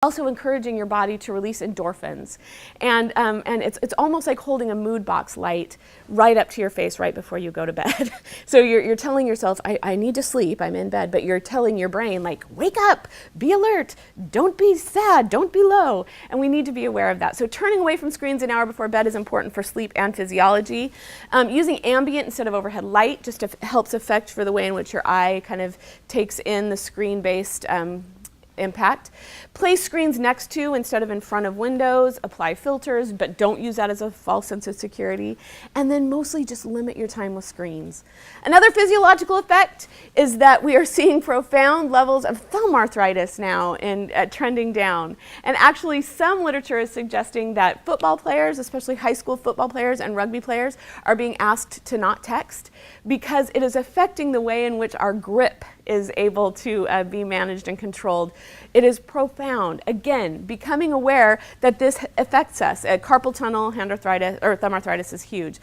Also encouraging your body to release endorphins. And it's almost like holding a mood box light right up to your face right before you go to bed. So you're telling yourself, I need to sleep, I'm in bed, but you're telling your brain, like, wake up, be alert, don't be sad, don't be low. And we need to be aware of that. So turning away from screens an hour before bed is important for sleep and physiology. Using ambient instead of overhead light just helps affect for the way in which your eye kind of takes in the screen-based impact. Place screens next to instead of in front of windows, apply filters, but don't use that as a false sense of security. And then mostly just limit your time with screens. Another physiological effect is that we are seeing profound levels of thumb arthritis now trending down. And actually some literature is suggesting that football players, especially high school football players and rugby players, are being asked to not text because it is affecting the way in which our grip is able to be managed and controlled. It is profound. Again, becoming aware that this affects us. Carpal tunnel, hand arthritis, or thumb arthritis is huge.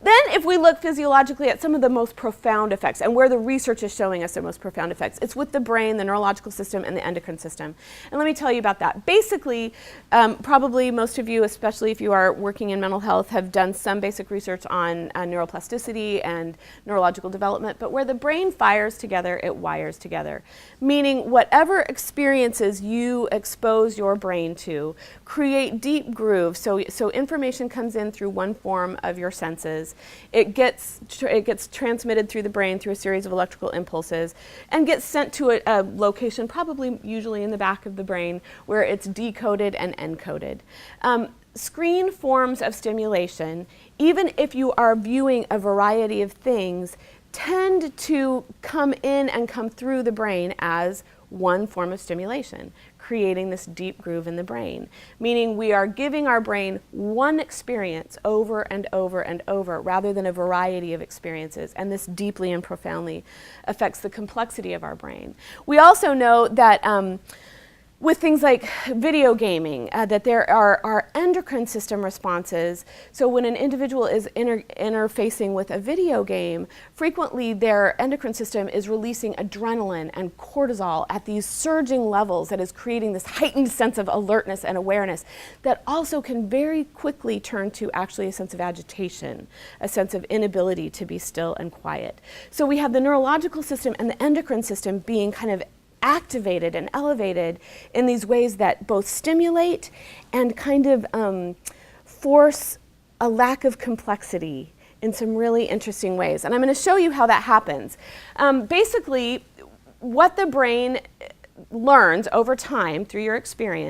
Then if we look physiologically at some of the most profound effects and where the research is showing us the most profound effects, it's with the brain, the neurological system, and the endocrine system. And let me tell you about that. Basically, probably most of you, especially if you are working in mental health, have done some basic research on neuroplasticity and neurological development, but where the brain fires together, it wires together. Meaning whatever experiences you expose your brain to create deep grooves. So information comes in through one form of your senses. It gets transmitted through the brain through a series of electrical impulses and gets sent to a location, probably usually in the back of the brain, where it's decoded and encoded. Screen forms of stimulation, even if you are viewing a variety of things, tend to come in and come through the brain as one form of stimulation, creating this deep groove in the brain, meaning we are giving our brain one experience over and over and over rather than a variety of experiences, and this deeply and profoundly affects the complexity of our brain. We also know that with things like video gaming, that there are endocrine system responses. So when an individual is interfacing with a video game, frequently their endocrine system is releasing adrenaline and cortisol at these surging levels that is creating this heightened sense of alertness and awareness that also can very quickly turn to actually a sense of agitation, a sense of inability to be still and quiet. So we have the neurological system and the endocrine system being kind of activated and elevated in these ways that both stimulate and kind of force a lack of complexity in some really interesting ways. And I'm going to show you how that happens. Basically, what the brain learns over time through your experience